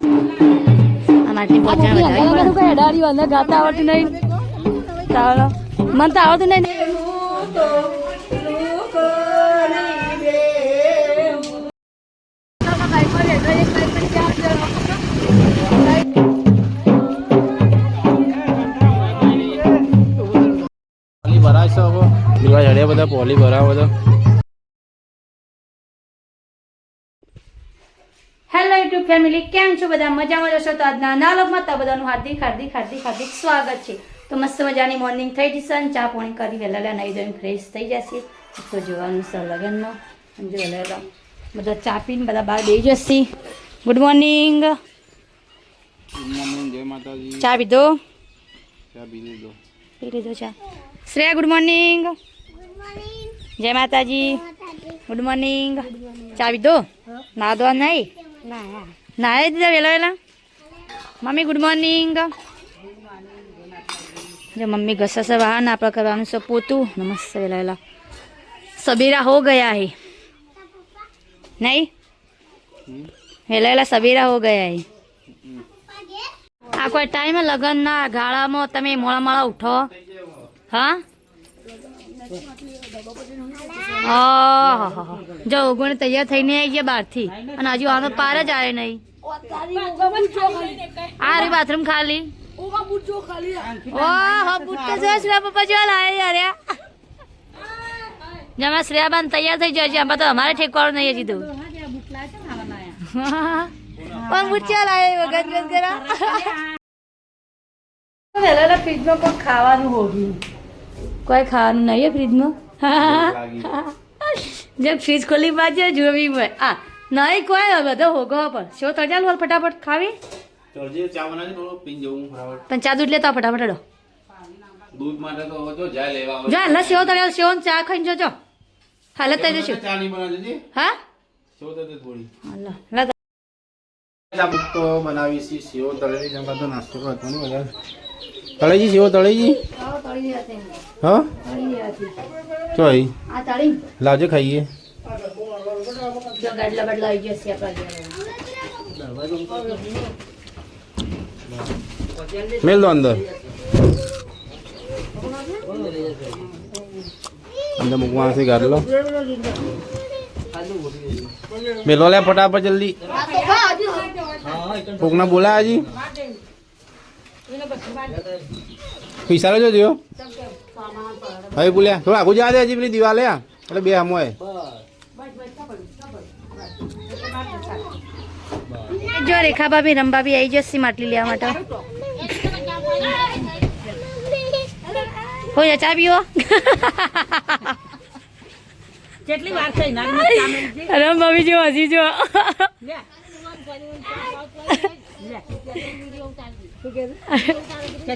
આટલી પહોંચણ વધારે ગાતા આવડતું નહીં મને તો આવડતું નહીં ભરાય છે હવે દીવા જડ્યા બધા પોલી ભરાવ બધા. હેલો યુટ્યુબ ફેમિલી, કેમ છો બધા? મજામાં જશો તો આજના નાલોકમાં તો બધાનું હાર્દિક હાર્દિક હાર્દિક હાર્દિક સ્વાગત છે. તો મસ્ત મજાની મોર્નિંગ થઈ જશે અને ચા પાણી કરી વહેલા નહીં જોઈને ફ્રેશ થઈ જશે. તો જોવાનું છે લગ્નમાં જો વહેલા બધા ચા પીને બધા બહાર બેસી જશે. Good morning. જય માતાજી. ચા પીધો? ચા પી લીધો. પી લીધો ચા. Shreya good morning. જય માતાજી. Good morning. ચા પીધો? ના દો નહીં ના દીધા વહેલા વહેલા. Mummy good morning. જો મમ્મી ઘસા સે બહાર ના આપણે કરવાનું છે પોતું. નમસ્તે વહેલા વહેલા. सबेरा हो गया है नहीं वहेला वहेला सबेरा हो गया है. आ कोई टाइम है लगन ना गाड़ा में तमे मोड़ा मोड़ा उठो. हाँ जो उगने तैयार थी नहीं आई बाहर थी અને હજુ આનો પાર જ આવે નહીં. આ રે બાથરૂમ ખાલી. ઓહો બૂટ તો જો શ્રેયા પપ્પા જો લાય યાર. જમા શ્રેયાબાન તૈયાર થઈ જાય છે. આમાં તો અમારે ઠેકવાળું નહીં હજી તો પણ બૂટ ચાલ આવે વગર ગજ કરા. વહેલા ફ્રીજમાં કોઈ ખાવાનું હોગી કોઈ ખાવાનું નહીં ફ્રીજમાં. જે ફ્રીજ ખોલી બાજુ જોવી હોય આ નહીં કોઈ બધો હોગો પણ શો તો ચાલ ફટાફટ ખાવી. પણ ચા દૂધ લેતા ફટાફટ હેડો. દૂધ માટે તો જો જાય લેવા જો એટલે સેવ તળેલ સેવ ચા ખાઈને જોજો હાલત થઈ જશે. ચા નહીં બનાવજે. હા સેવ તો થોડી હાલો લા ચા તો બનાવી છે. સેવ તળેલી જમવા તો નાસ્તો કરતો ને બધા તળેજી સેવ તળેજી. હા ચોઈ આ તાળી લાવજે ખાઈએ. જો ગાડલા બડલા આવી જશે આપણા મેલ દો અંદર અંદર મૂકવાનો છે ગાડલો. મેલો લે ફટાફટ જલ્દી. કોકના બોલા હજી પૈસા લેજો જો હવે બોલ્યા થોડા આગું જવા દે. હજી પેલી દિવાલે એટલે બે આમ હોય. જો રેખા ભાભી રંબા બી આવી જશે માટલી લેવા માટે. હોય ચા પીવો. કેટલી વાર થઈ રંબા બી જો હજી જો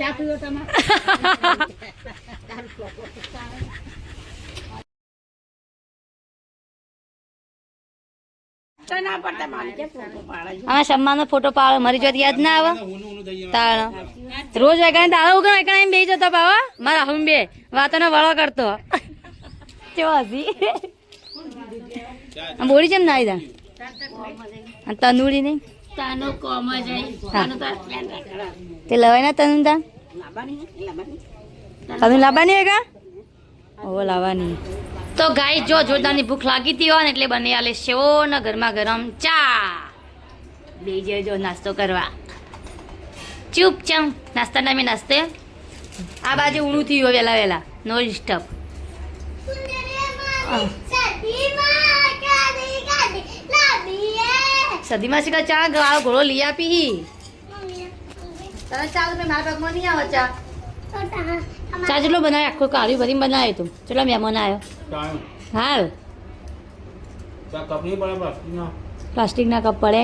ચા પીવો તમે. આમાં શમ્માનો ફોટો પાડો મારી જોત યાદ ના આવે તાણ રોજ વેગાને દાડો ઉગણ વેગાને બે જતો પાવા મારા હમ બે વાતોનો વળો કરતો ચો હસી બોડી કેમ ના આવી તંદુરી નહીં તે લવાય ના તનુ તા તનુ લાવવાની કા ઓ લાવવાની. તો ગાય જો જોરદારની ભૂખ લાગી હતી હોય ને એટલે બને આલે સેવો ને ગરમા ગરમ ચા બે જો નાસ્તો કરવા. ચૂપચાપ નાસ્તા ટાઈમે નાસ્તે આ બાજુ ઊણું થયું વહેલા વહેલા નો ડિસ્ટર્બ. સદીમાં શીખા ચા ગાળો ઘોડો લઈ આપી તને ચાલ મારા પગમાં નહીં આવે ચા. ચા જેટલો બનાવે આખો કાળી ભરીને બનાવે તું. ચલો મહેમાન આવ્યો હાલ પ્લાસ્ટિકના કપ પડે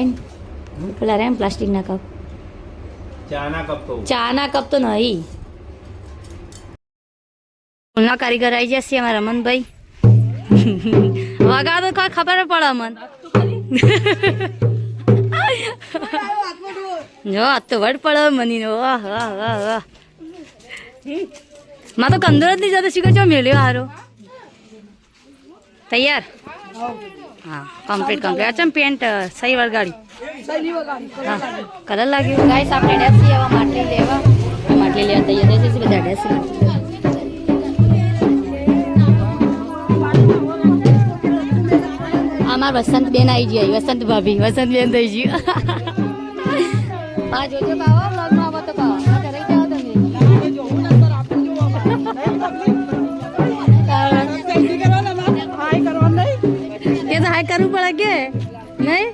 પેલા રે પ્લાસ્ટિકના કપ. ચાના કપ તો નહીં. ફૂલના કારીગર આવી જશે અમારા રમનભાઈ. વગા તો કોઈ ખબર પડે મન. જો આ તો વડ પડે મની વાહ વાહ વાહ વાહ. માં તો કંદર જ નહીં જતો શીખર ચો મેળ્યો હારો. તૈયાર હા કમ્પ્લીટ અચમ પેન્ટ સહી વળગાડી હા કલર લાગ્યું ગાઈસ આપણે ડેસી આવા માટલી લેવા માટલી લેવા તૈયાર થઈ જશે બધા ડેસી અમાર વસંત બેન આવી ગઈ વસંત ભાભી વસંત બેન થઈ ગયું હા જોજો બાવા વ્લોગમાં આવો તો બાવા ઘરે જાઓ તમે એ તો હાય કરવું પડે કે નહીં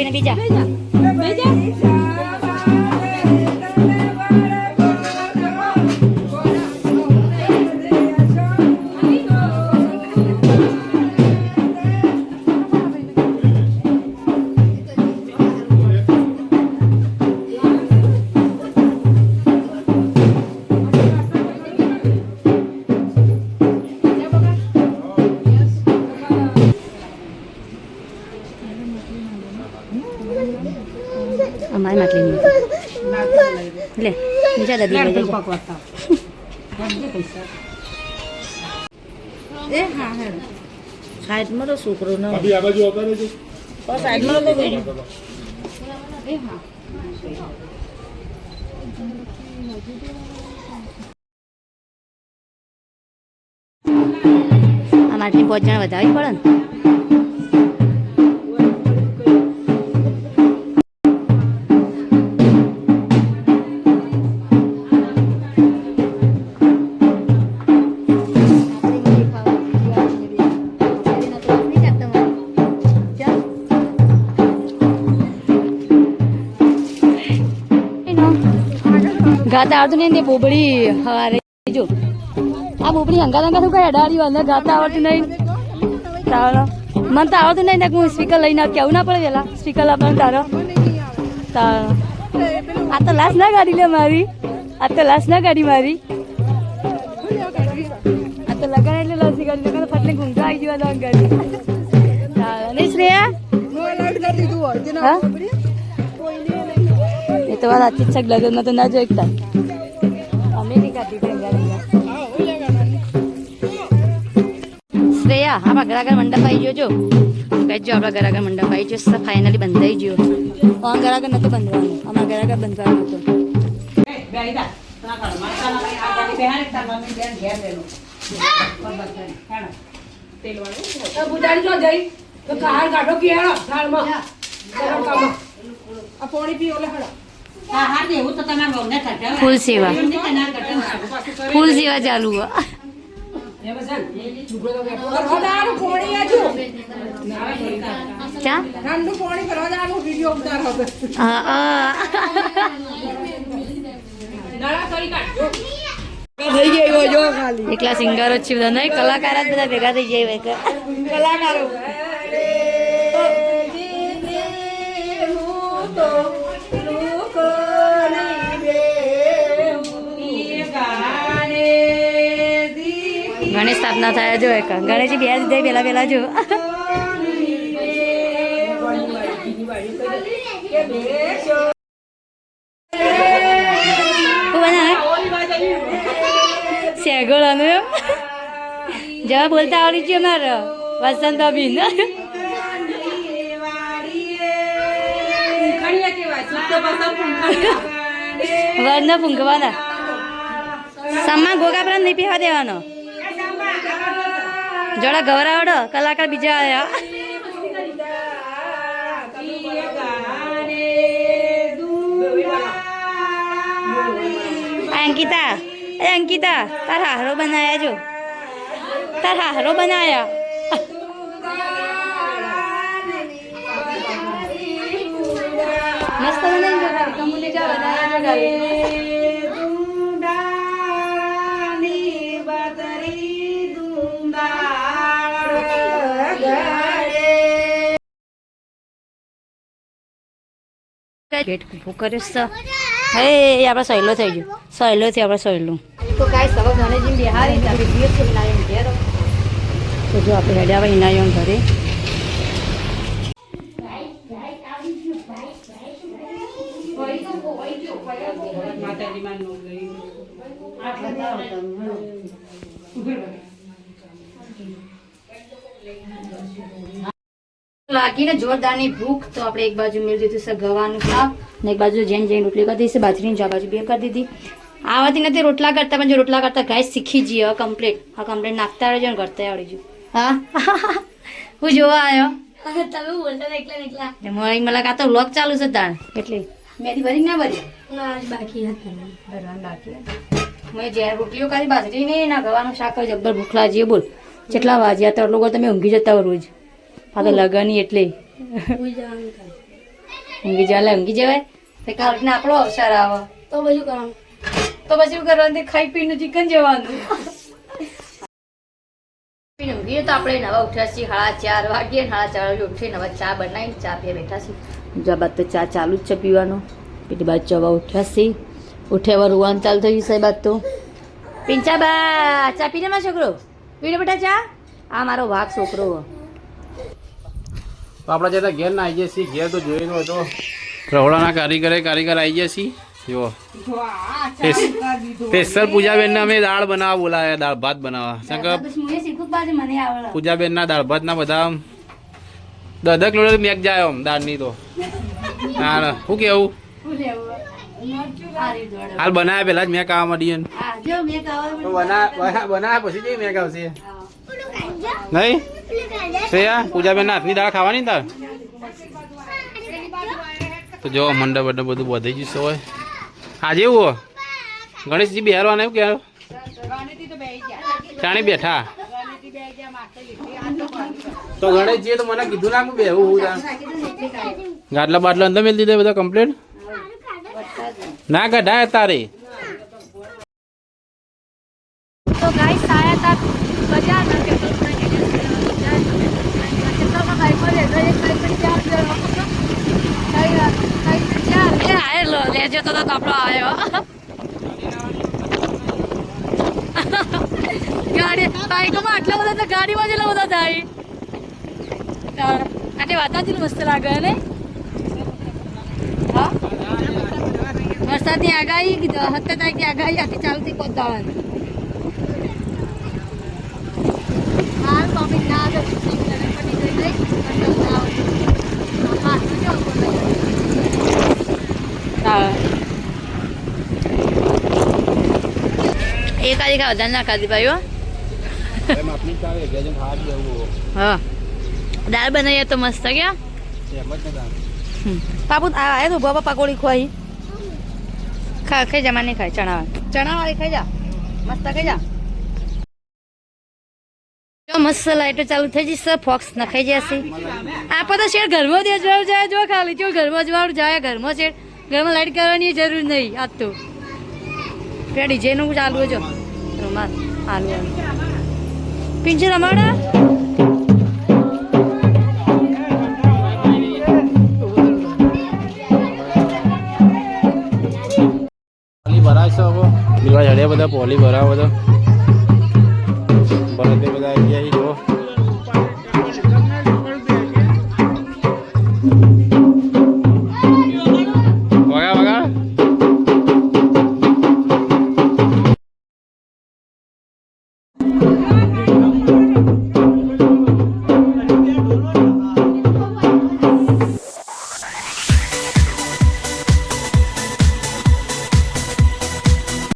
બીજા અમારી માટલી લે બીજા દાદી લઈ જજો એ હા હે સાઈડમાં તો છોકરો ન અભી આ બાજુ આવતા રહેજો બસ સાઈડમાં તો બેજો એ હા આ માટલી પહોંચણ વધારવી પડે ને ગાતા આવતું નહીં ને બોબડી હવારે જો આ બોબડી હંગા હંગા શું કઈ અડાડ્યું અંદર ગાતા આવડતું નહીં મને તો આવડતું નહીં ને હું સ્પીકર લઈને કેવું ના પડે પેલા સ્પીકર લાવવાનું તારો આ તો લાશ ના ગાડી લે મારી આ તો લાશ ના ગાડી મારી આ તો લગાડે એટલે લાશ ની ગાડી લગાડે ફટલે ઘૂમતા આવી ગયો ગાડી નહીં શ્રેયા એ તો વાત આથી જ લગ્નમાં તો ના જોઈ એકતા અમે નહીં કાઢી શ્રેયા આપણા ઘરાઘર મંડપ આવી ગયો જો કહેજો આપણા ઘરાઘર મંડપ આવી ગયો ફાઇનલી બંધાઈ ગયો કોણ ઘરાઘર નતું બંધવાનું અમારા ઘરાઘર બંધવાનું હતું ફૂલ સેવા ચાલુ એકલા સિંગરો છે બધા નહીં કલાકાર જ બધા ભેગા થઈ જાય કલાકારો ગણેશ સ્થાપના થયા જો એક ગણેશજી બે દીધા પેલા પેલા જો શેગોળાનું એમ જવા બોલતા આવડી છે મારે વસંત અભિન વરનો ફૂંકવાના સામા ગોગા નહીં પીવા દેવાનો જોડા ગવરાવડો કલાકાર બીજા આવ્યા અંકિતા એ અંકિતા તાર હારો બનાયા જો તાર હારો બનાયા મસ્ત બનાવી કમુને જા બનાયા પેટ ભૂકર્યો છે હે આપણે સહેલો થઈ ગયો સહેલોથી આપણે સહેલું તો કાંઈ સવા ગણેશજી બિહારી આપણે દિવસ હિનાયમ ઘેર તો જો આપણે હેડ્યા આવે હિનાયમ ઘરે લાગીને જોરદારની ભૂખ તો આપણે એક બાજુ મેળ દીધું છે ગવાનું શાક ને એક બાજુ જૈન રોટલી કરી દીધી છે બાજરીની ચા બાજુ બે કરી દીધી આવતી નથી રોટલા કરતા પણ જો રોટલા કરતા ગાય શીખી જઈએ કમ્પ્લીટ કમ્પ્લીટ નાખતા આવડે ને કરતા આવડી ગયું હા હું જોવા આવ્યો તમે બોલતા એકલા મને કાં તો વ્લોગ ચાલુ છે તાણ એટલે મેથી ભરી ના ભરી બાકી હતા ભરવાનું બાકી મેં જ્યારે રોટલીઓ કરી બાજરી નહીં ના ગવાનું શાક જબ્બર ભૂખ લાગી બોલ કેટલા વાગ્યા તો લોકો તમે ઊંઘી જતા હો રોજ આ તો લગની એટલે ઊંઘી જવાય તો કાલ ઉઠીને આપણો અવસર આવે તો બધું કરવાનું તો પછી શું કરવાનું ખાઈ પીને ચિકન જવાનું ઊંઘીએ તો આપણે નવા ઉઠ્યા છીએ 4:30 વાગે 4:30 વાગે ઉઠી નવા ચા બનાવી ચા પીવા બેઠા છીએ બીજા બાદ તો ચા ચાલુ જ છે પીવાનો પેલી બાદ ચવા ઉઠ્યા છીએ ઉઠ્યા રૂવાનું ચાલુ થઈ ગયું સાહેબ બાદ તો પિંચા બા ચા પીને માં છોકરો પીને બેટા ચા આ મારો વાઘ છોકરો તો આપણે જતા ઘેર ના આવી જઈએ છીએ ઘેર તો જોઈ લો તો રહોડાના કારીગર આવી ગયા છીએ જો સ્પેશિયલ પૂજાબેનને અમે દાળ બનાવવા બોલાયા દાળ ભાત બનાવવા શંકર પૂજાબેનના દાળ ભાતના બધા 10 કિલો મેક જાય આમ દાળની તો હા શું કેવું હાલ બનાવ્યા પેલા જ મેક આવવા માંડી બનાવ્યા પછી જઈ મેક આવશે નહીં શ્રેયા પૂજાબેન હાથની દાળ ખાવાની તાર તો જો મંડપ બધું વધી જશે હોય આજે એવું ગણેશજી બેહારવાના એવું કે ચાણી બેઠા તો ગણેશજીએ તો મને કીધું ના બેહું હું ગાટલા બાટલા અંદર મેળ દીધા બધા કમ્પ્લીટ ના કઢાય તારે તો ગાઈસ આયા તા બજાર ના કે તો લેજો તો આપણો આવ્યો ગાડી બાઈકોમાં આટલા બધા તો ગાડીમાં જ એટલા બધા થાય આટલે વાતાવરણ મસ્ત લાગે ને હા વરસાદની આગાહી 17 તારીખની આગાહી આથી ચાલુ થઈ પહોંચવાની હાલ ટોપિક ના આવે એક આજી ખા વધારે ના ખાધી ભાઈઓ હા દાળ બનાવીએ તો મસ્ત ગયા પાપુ આ તો બાબા પકોડી ખવાઈ ખાઈ જા માને ખાય ચણા વાળી ખાઈ જા મસ્ત ખાઈ જા જો મસ્ત લાઈટો ચાલુ થઈ જશે ફોક્સ નખાઈ જશે આપણે તો શેર ઘરમાં જ જોવા જાય જો ખાલી જો ઘરમાં જવાનું જાય ઘરમાં શેર ઘરમાં લાઈટ કરવાની જરૂર નહીં આજ તો પેલા ડીજેનું ચાલુ જો રૂમાલ આલુ પિંજર રમાડા ભરાય છે હવે બીવા જડ્યા બધા પોલી ભરાવા બધા ભરતે બધા આવી ગયા જો